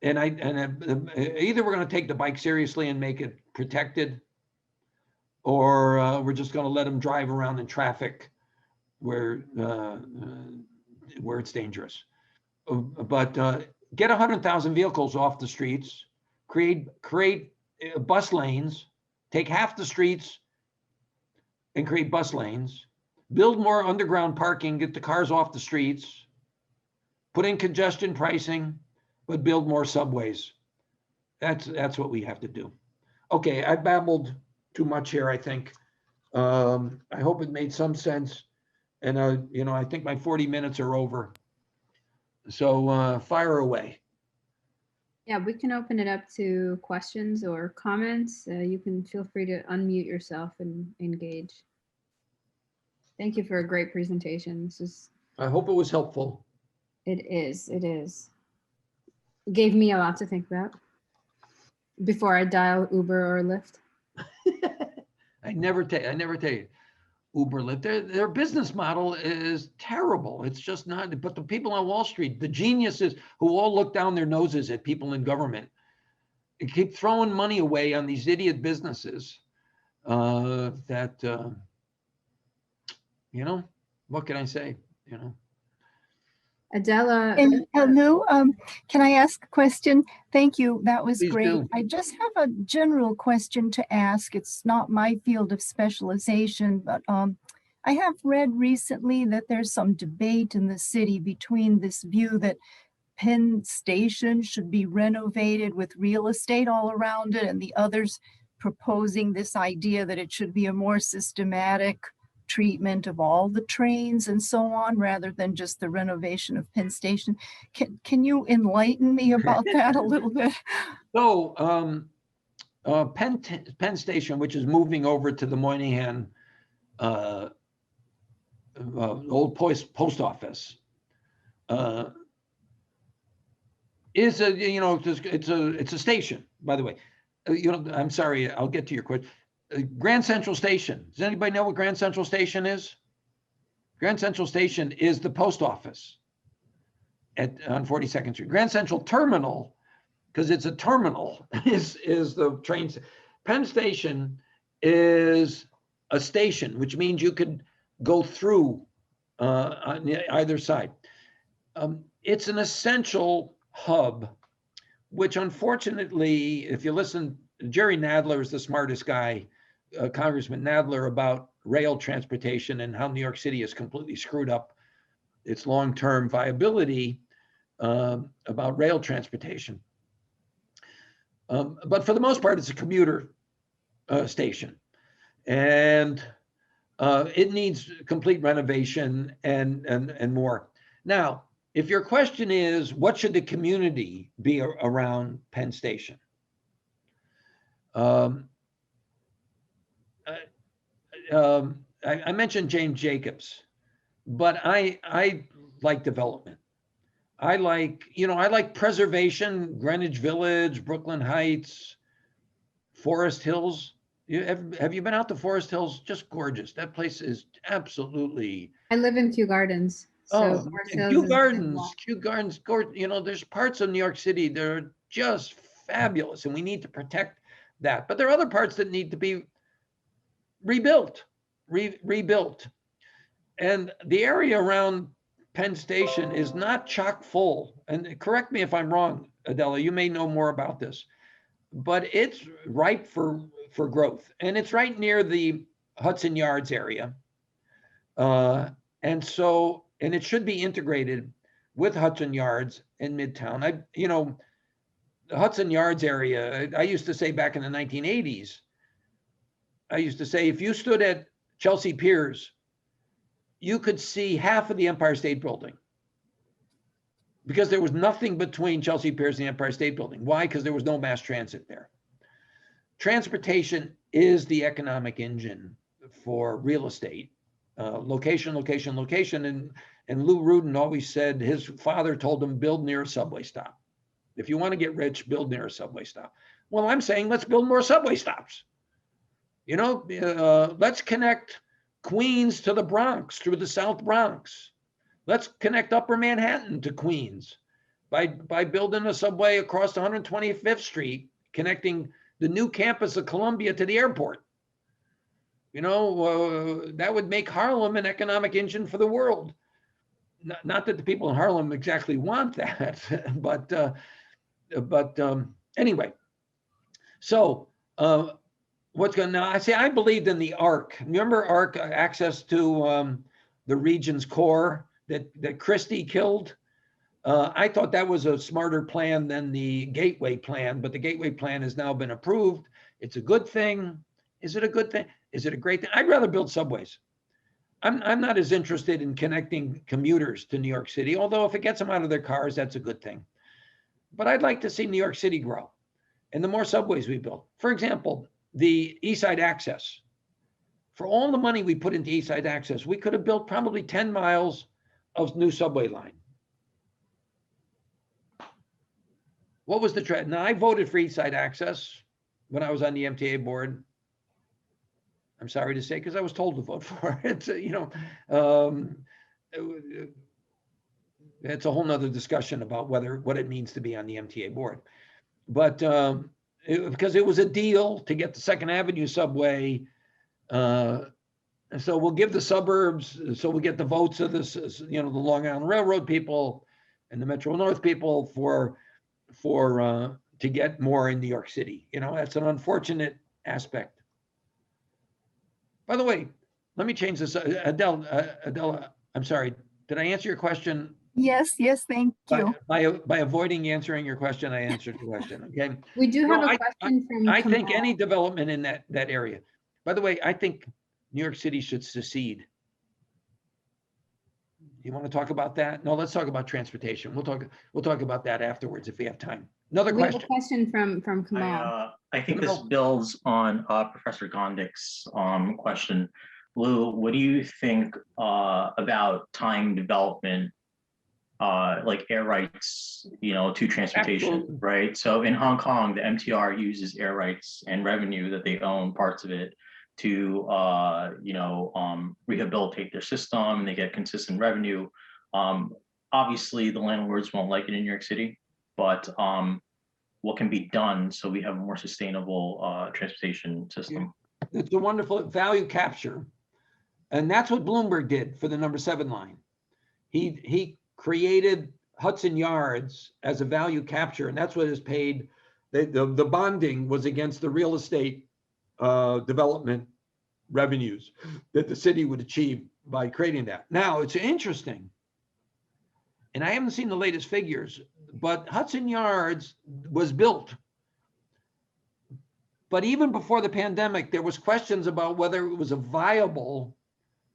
we're going to take the bike seriously and make it protected, or we're just going to let them drive around in traffic where it's dangerous. But get 100,000 vehicles off the streets, create bus lanes, take half the streets and create bus lanes, build more underground parking, get the cars off the streets, put in congestion pricing, but build more subways. That's what we have to do. Okay, I babbled too much here, I think. I hope it made some sense. And I think my 40 minutes are over. So fire away. Yeah, we can open it up to questions or comments. You can feel free to unmute yourself and engage. Thank you for a great presentation. I hope it was helpful. It is. It gave me a lot to think about before I dial Uber or Lyft. I never tell you, Uber, Lyft, their business model is terrible. It's just not, but the people on Wall Street, the geniuses who all look down their noses at people in government, keep throwing money away on these idiot businesses what can I say, Adela. Lou, can I ask a question? Thank you. That was Please great. do. I just have a general question to ask. It's not my field of specialization, but I have read recently that there's some debate in the city between this view that Penn Station should be renovated with real estate all around it, and the others proposing this idea that it should be a more systematic treatment of all the trains and so on, rather than just the renovation of Penn Station. Can you enlighten me about that a little bit? So Penn Station, which is moving over to the Moynihan old post office, is it's a station, by the way. I'm sorry, I'll get to your question. Grand Central Station. Does anybody know what Grand Central Station is? Grand Central Station is the post office on 42nd Street. Grand Central Terminal, because it's a terminal, is the train. Penn Station is a station, which means you could go through on either side. It's an essential hub, which unfortunately, if you listen, Jerry Nadler is the smartest guy Congressman Nadler about rail transportation and how New York City has completely screwed up its long-term viability about rail transportation. But for the most part, it's a commuter station. And it needs complete renovation and more. Now, if your question is, what should the community be around Penn Station? I mentioned James Jacobs, but I like development. I like preservation, Greenwich Village, Brooklyn Heights, Forest Hills. Have you been out to Forest Hills? Just gorgeous. That place is absolutely. I live in Kew Gardens. So Forest Hills Kew Gardens, there's parts of New York City that are just fabulous, and we need to protect that. But there are other parts that need to be rebuilt. And the area around Penn Station is not chock full. And correct me if I'm wrong, Adela, you may know more about this, but it's ripe for growth. And it's right near the Hudson Yards area. And it should be integrated with Hudson Yards in Midtown. The Hudson Yards area, I used to say back in the 1980s, I used to say, if you stood at Chelsea Piers, you could see half of the Empire State Building because there was nothing between Chelsea Piers and the Empire State Building. Why? Because there was no mass transit there. Transportation is the economic engine for real estate. Location. And Lou Rudin always said his father told him, build near a subway stop. If you want to get rich, build near a subway stop. Well, I'm saying let's build more subway stops. Let's connect Queens to the Bronx through the South Bronx. Let's connect Upper Manhattan to Queens by building a subway across 125th Street, connecting the new campus of Columbia to the airport. That would make Harlem an economic engine for the world. Not that the people in Harlem exactly want that, but anyway. So I believed in the ARC. Remember ARC, access to the region's core that Christie killed? I thought that was a smarter plan than the Gateway plan, but the Gateway plan has now been approved. It's a good thing. Is it a good thing? Is it a great thing? I'd rather build subways. I'm not as interested in connecting commuters to New York City, although if it gets them out of their cars, that's a good thing. But I'd like to see New York City grow. And the more subways we build, for example, the East Side Access. For all the money we put into East Side Access, we could have built probably 10 miles of new subway line. What was the trend? Now, I voted for East Side Access when I was on the MTA board. I'm sorry to say, because I was told to vote for it. It's a whole nother discussion about what it means to be on the MTA board. But because it was a deal to get the Second Avenue subway. So we'll give the suburbs, so we get the votes of this, the Long Island Railroad people and the Metro North people to get more in New York City. That's an unfortunate aspect. By the way, let me change this. Adela, I'm sorry. Did I answer your question? Yes, thank you. By avoiding answering your question, I answered the question. Okay. We do have a question from I think any development in that area. By the way, I think New York City should secede. You want to talk about that? No, let's talk about transportation. We'll talk about that afterwards if we have time. Another question. We have a question from Kamal. I think this builds on Professor Gondik's question. Lou, what do you think about tying development, like air rights, to transportation, Absolutely. Right? So in Hong Kong, the MTR uses air rights and revenue that they own, parts of it, to rehabilitate their system. They get consistent revenue. Obviously, the landlords won't like it in New York City, but what can be done so we have a more sustainable transportation system? It's a wonderful value capture. And that's what Bloomberg did for the number 7 line. He created Hudson Yards as a value capture, and that's what is paid. The bonding was against the real estate development revenues that the city would achieve by creating that. Now, it's interesting, and I haven't seen the latest figures, but Hudson Yards was built. But even before the pandemic, there was questions about whether it was a viable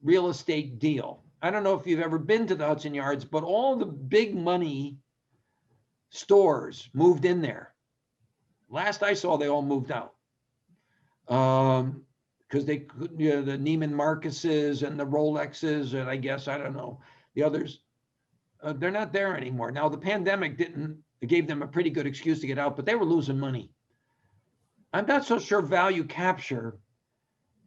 real estate deal. I don't know if you've ever been to the Hudson Yards, but all the big money stores moved in there. Last I saw, they all moved out. Because they could, you know, the Neiman Marcuses and the Rolexes, and I guess, I don't know, the others, they're not there anymore. Now, the pandemic gave them a pretty good excuse to get out, but they were losing money. I'm not so sure value capture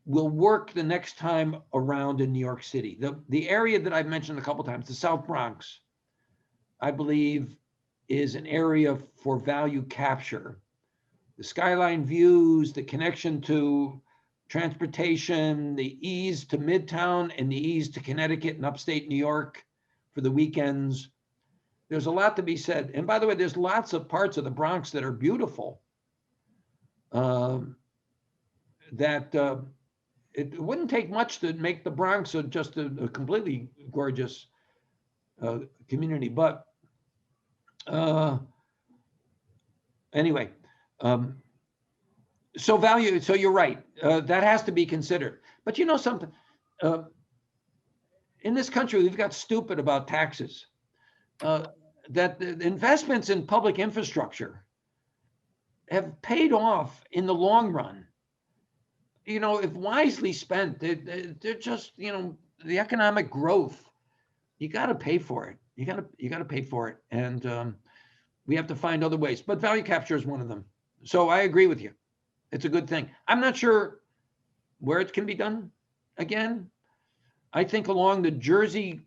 will work the next time around in New York City. The area that I've mentioned a couple of times, the South Bronx, I believe is an area for value capture. The skyline views, the connection to transportation, the ease to Midtown and the ease to Connecticut and upstate New York for the weekends. There's a lot to be said. And by the way, there's lots of parts of the Bronx that are beautiful. It wouldn't take much to make the Bronx just a completely gorgeous community. But anyway, so value, so you're right, that has to be considered. But you know something, in this country, we've got stupid about taxes, that the investments in public infrastructure have paid off in the long run. You know, if wisely spent, they're just, you know, the economic growth, you got to pay for it. You got to pay for it. And we have to find other ways, but value capture is one of them. So I agree with you. It's a good thing. I'm not sure where it can be done again. I think along the Jersey,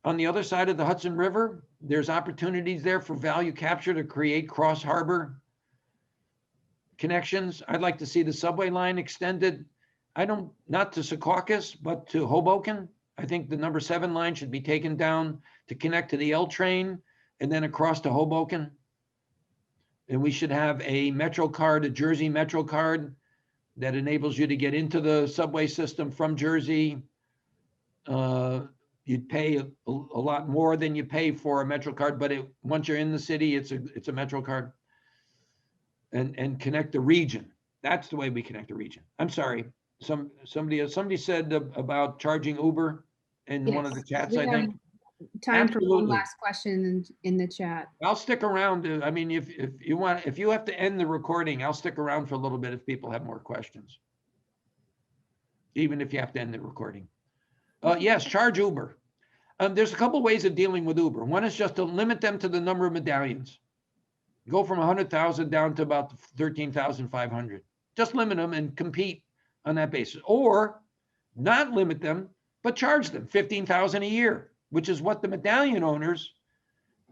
on the other side of the Hudson River, there's opportunities there for value capture to create cross harbor connections. I'd like to see the subway line extended. Not to Secaucus, but to Hoboken. I think the number 7 line should be taken down to connect to the L train and then across to Hoboken. And we should have a Metro card, a Jersey Metro card that enables you to get into the subway system from Jersey. You'd pay a lot more than you pay for a Metro card, but once you're in the city, it's a Metro card. And connect the region. That's the way we connect the region. I'm sorry. Somebody said about charging Uber in one of the chats, I think. Time for one Absolutely. last question in the chat. I'll stick around. I mean, if you have to end the recording, I'll stick around for a little bit if people have more questions. Even if you have to end the recording. Yes, charge Uber. There's a couple ways of dealing with Uber. One is just to limit them to the number of medallions. Go from 100,000 down to about 13,500. Just limit them and compete on that basis. Or not limit them, but charge them 15,000 a year, which is what the medallion owners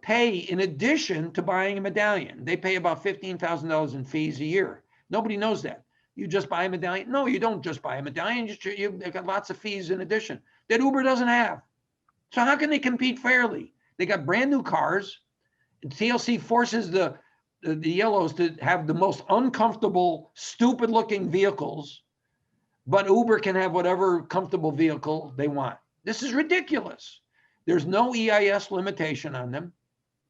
pay in addition to buying a medallion. They pay about $15,000 in fees a year. Nobody knows that. You just buy a medallion. No, you don't just buy a medallion. You've got lots of fees in addition that Uber doesn't have. So how can they compete fairly? They got brand new cars. TLC forces the yellows to have the most uncomfortable, stupid looking vehicles, but Uber can have whatever comfortable vehicle they want. This is ridiculous. There's no EIS limitation on them.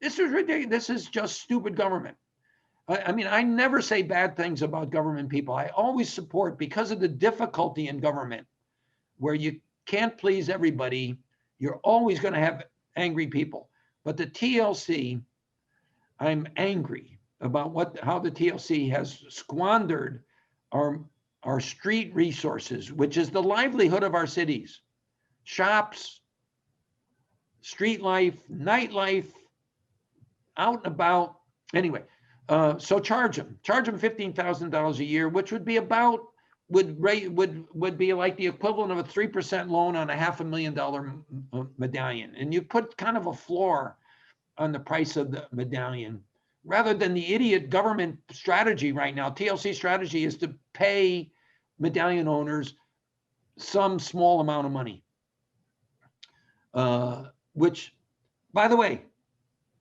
This is ridiculous. This is just stupid government. I mean, I never say bad things about government people. I always support, because of the difficulty in government, where you can't please everybody, you're always going to have angry people. But the TLC, I'm angry about how the TLC has squandered our street resources, which is the livelihood of our cities. Shops, street life, nightlife, out and about. Anyway, so charge them $15,000 a year, which would be would be like the equivalent of a 3% loan on a $500,000 medallion. And you put kind of a floor on the price of the medallion, rather than the idiot government strategy right now. TLC strategy is to pay medallion owners some small amount of money, which, by the way,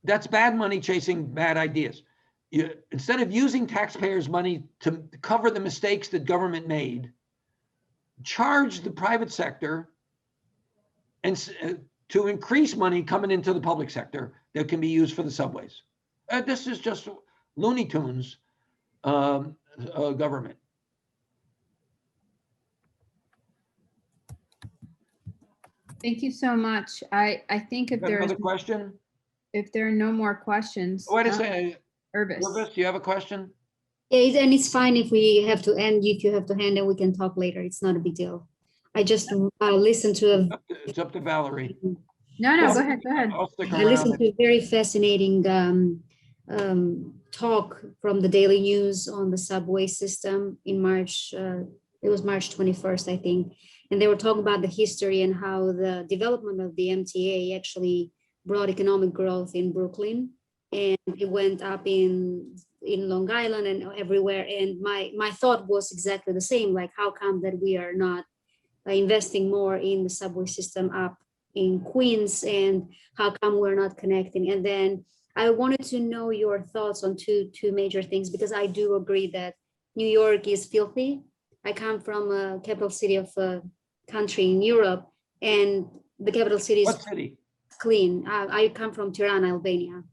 that's bad money chasing bad ideas. instead of using taxpayers' money to cover the mistakes that government made, charge the private sector and to increase money coming into the public sector that can be used for the subways. This is just Looney Tunes government. Thank you so much. I think if Got there's, another question? if there are no more questions. Wait a second. Urbis. Urbis, you have a question? Yeah, and it's fine if we have to end, if you have to end, and we can talk later. It's not a big deal. I just listened to a It's up to Valerie. No, go ahead, go ahead. I'll stick I listened around. to a very fascinating talk from the Daily News on the subway system in March. It was March 21st, I think. And they were talking about the history and how the development of the MTA actually brought economic growth in Brooklyn. And it went up in Long Island and everywhere. And my thought was exactly the same, like how come that we are not investing more in the subway system up in Queens, and how come we're not connecting? And then I wanted to know your thoughts on two major things, because I do agree that New York is filthy. I come from a capital city of a country in Europe, and the capital city is What city? clean. I come from Tirana, Albania.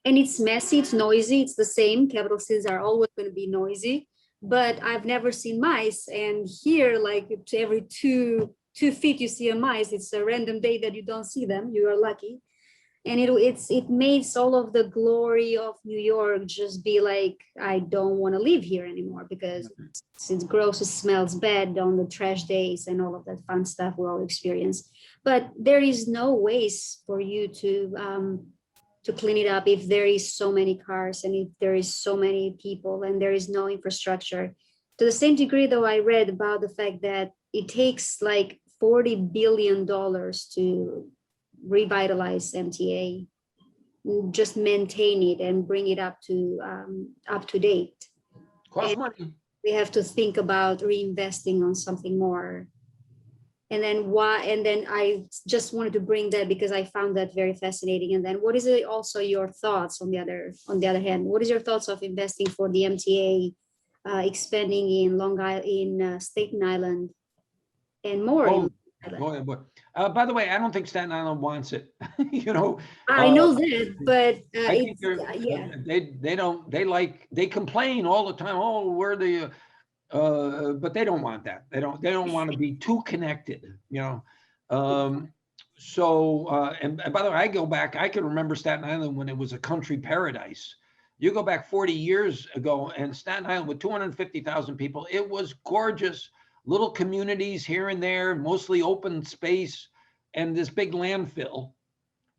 And it's messy, it's noisy, it's the same. Capital cities are always going to be noisy, but I've never seen mice. And here, like every two feet you see a mice. It's a random day that you don't see them. You are lucky. And it makes all of the glory of New York just be like, I don't want to live here anymore, because it's gross, it smells bad on the trash days and all of that fun stuff we all experience. But there is no ways for you to clean it up if there is so many cars and if there is so many people and there is no infrastructure. To the same degree, though, I read about the fact that it takes like $40 billion to revitalize MTA, just maintain it and bring it up to date. Cost money. We have to think about reinvesting on something more. And then I just wanted to bring that because I found that very fascinating. And then what is it also your thoughts on the other hand? What is your thoughts of investing for the MTA, expanding in Long Island, in Staten Island, and more? Oh, go ahead, boy. By the way, I don't think Staten Island wants it. You know, I know that, but I think yeah. they complain all the time. Oh, we're the, but they don't want that. They don't want to be too connected. You know, and by the way, I go back. I can remember Staten Island when it was a country paradise. You go back 40 years ago, and Staten Island with 250,000 people, it was gorgeous. Little communities here and there, mostly open space, and this big landfill,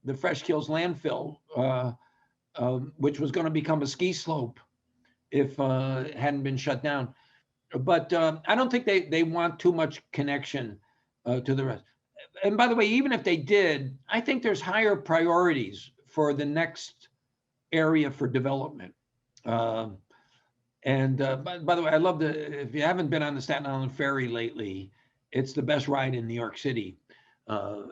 the Fresh Kills landfill, which was going to become a ski slope if it hadn't been shut down. But I don't think they want too much connection to the rest. And by the way, even if they did, I think there's higher priorities for the next area for development. And by the way, I love if you haven't been on the Staten Island Ferry lately, it's the best ride in New York City. I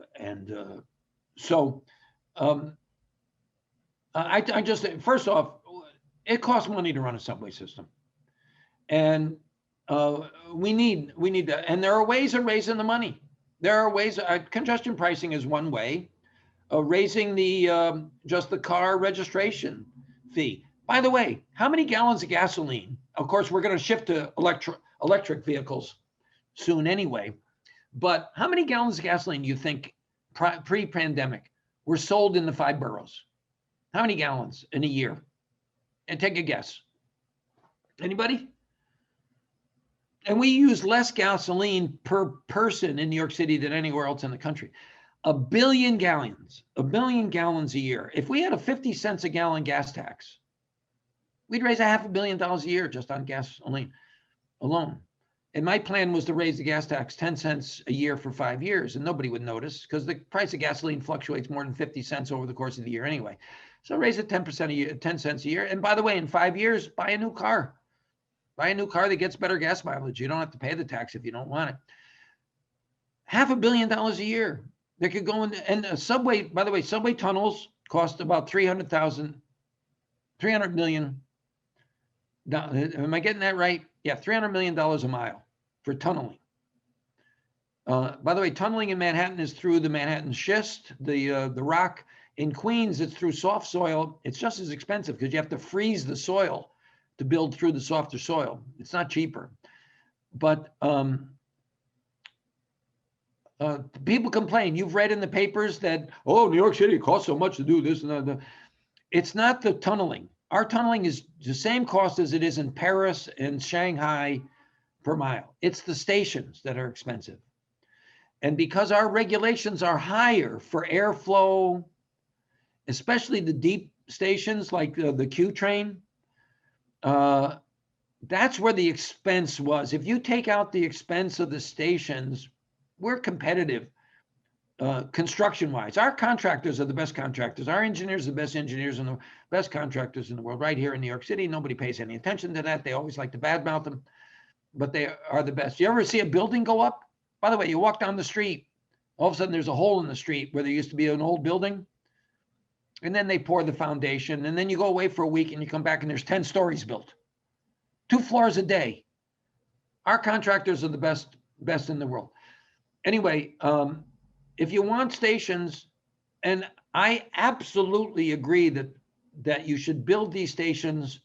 just, first off, it costs money to run a subway system. And we need that. And there are ways of raising the money. There are ways, congestion pricing is one way, raising just the car registration fee. By the way, how many gallons of gasoline? Of course, we're going to shift to electric vehicles soon anyway. But how many gallons of gasoline do you think pre-pandemic were sold in the 5 boroughs? How many gallons in a year? And take a guess. Anybody? And we use less gasoline per person in New York City than anywhere else in the country. 1 billion gallons a year. If we had a 50 cents a gallon gas tax, we'd raise $500 million a year just on gasoline alone. And my plan was to raise the gas tax 10 cents a year for 5 years, and nobody would notice because the price of gasoline fluctuates more than 50 cents over the course of the year anyway. So raise it 10% a year, 10 cents a year. And by the way, in 5 years, buy a new car. Buy a new car that gets better gas mileage. You don't have to pay the tax if you don't want it. $500 million a year that could go in. And a subway, by the way, subway tunnels cost about $300,000 $300 million. Am I getting that right? Yeah, $300 million a mile for tunneling. By the way, tunneling in Manhattan is through the Manhattan schist, the rock. In Queens, it's through soft soil. It's just as expensive because you have to freeze the soil to build through the softer soil. It's not cheaper. But people complain. You've read in the papers that, oh, New York City costs so much to do this and that. It's not the tunneling. Our tunneling is the same cost as it is in Paris and Shanghai per mile. It's the stations that are expensive. And because our regulations are higher for airflow, especially the deep stations like the Q train, that's where the expense was. If you take out the expense of the stations, we're competitive construction-wise. Our contractors are the best contractors. Our engineers are the best engineers and the best contractors in the world. Right here in New York City, nobody pays any attention to that. They always like to badmouth them, but they are the best. You ever see a building go up? By the way, you walk down the street, all of a sudden there's a hole in the street where there used to be an old building, and then they pour the foundation, and then you go away for a week and you come back and there's 10 stories built. 2 floors a day. Our contractors are the best in the world. Anyway, if you want stations, and I absolutely agree that you should build these stations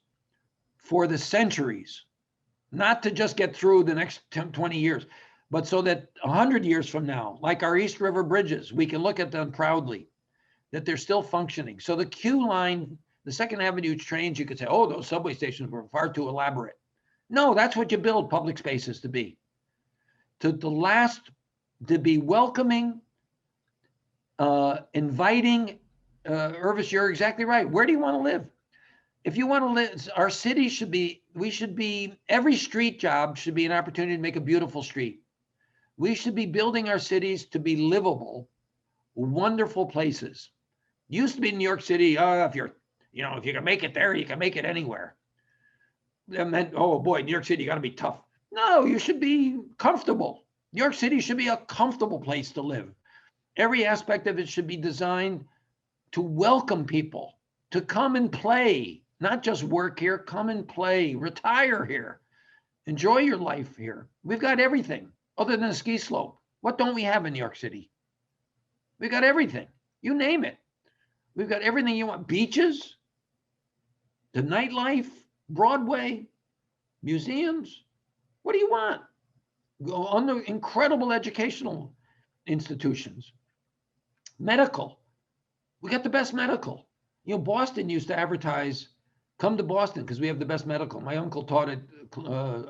for the centuries, not to just get through the next 10, 20 years, but so that 100 years from now, like our East River bridges, we can look at them proudly, that they're still functioning. So the Q line, the Second Avenue trains, you could say, oh, those subway stations were far too elaborate. No, that's what you build public spaces to be. To be welcoming, inviting. Irvis, you're exactly right. Where do you want to live? If you want to live, our city should be, every street job should be an opportunity to make a beautiful street. We should be building our cities to be livable, wonderful places. Used to be in New York City, if you can make it there, you can make it anywhere. That meant, oh boy, New York City, you got to be tough. No, you should be comfortable. New York City should be a comfortable place to live. Every aspect of it should be designed to welcome people, to come and play, not just work here, come and play, retire here, enjoy your life here. We've got everything other than a ski slope. What don't we have in New York City? We've got everything. You name it. We've got everything you want. Beaches, the nightlife, Broadway, museums. What do you want? Go on the incredible educational institutions. Medical. We got the best medical. Boston used to advertise, come to Boston because we have the best medical. My uncle taught at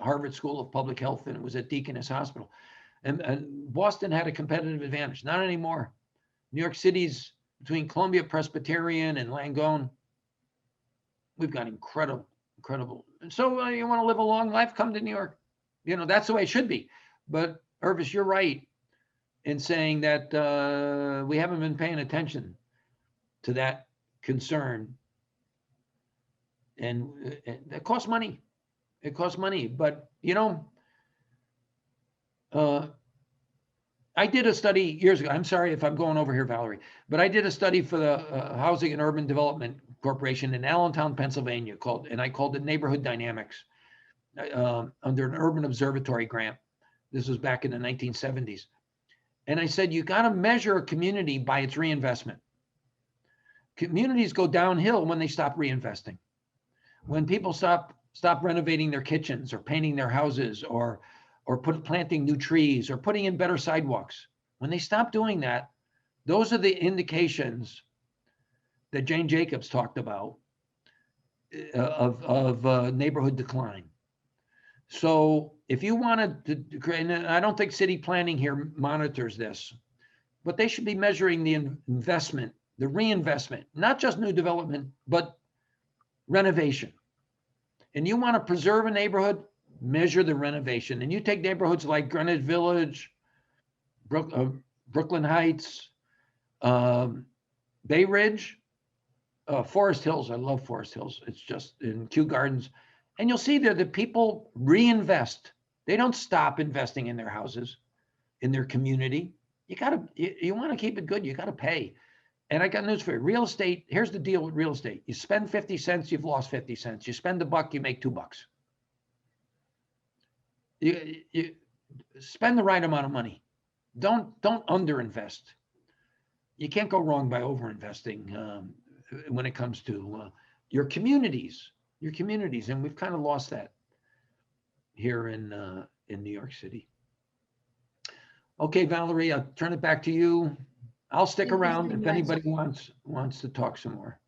Harvard School of Public Health and it was at Deaconess Hospital. And Boston had a competitive advantage. Not anymore. New York City's between Columbia Presbyterian and Langone. We've got incredible. And so you want to live a long life, come to New York. That's the way it should be. But Irvis, you're right in saying that we haven't been paying attention to that concern. And it costs money. It costs money. But, I did a study years ago. I'm sorry if I'm going over here, Valerie, but I did a study for the Housing and Urban Development Corporation in Allentown, Pennsylvania, I called it Neighborhood Dynamics under an Urban Observatory grant. This was back in the 1970s. And I said, you got to measure a community by its reinvestment. Communities go downhill when they stop reinvesting. When people stop renovating their kitchens or painting their houses or planting new trees or putting in better sidewalks. When they stop doing that, those are the indications that Jane Jacobs talked about of neighborhood decline. So if you wanted to create, and I don't think city planning here monitors this, but they should be measuring the investment, the reinvestment, not just new development, but renovation. And you want to preserve a neighborhood, measure the renovation. And you take neighborhoods like Greenwich Village, Brooklyn Heights, Bay Ridge, Forest Hills. I love Forest Hills. It's just in Kew Gardens. And you'll see there that people reinvest. They don't stop investing in their houses, in their community. You want to keep it good, you got to pay. And I got news for you. Real estate, here's the deal with real estate. You spend 50 cents, you've lost 50 cents. You spend $1, you make $2. You spend the right amount of money. Don't underinvest. You can't go wrong by overinvesting when it comes to your communities, and we've kind of lost that here in New York City. Okay, Valerie, I'll turn it back to you. I'll stick Thank you around so if much. anybody wants to talk some more.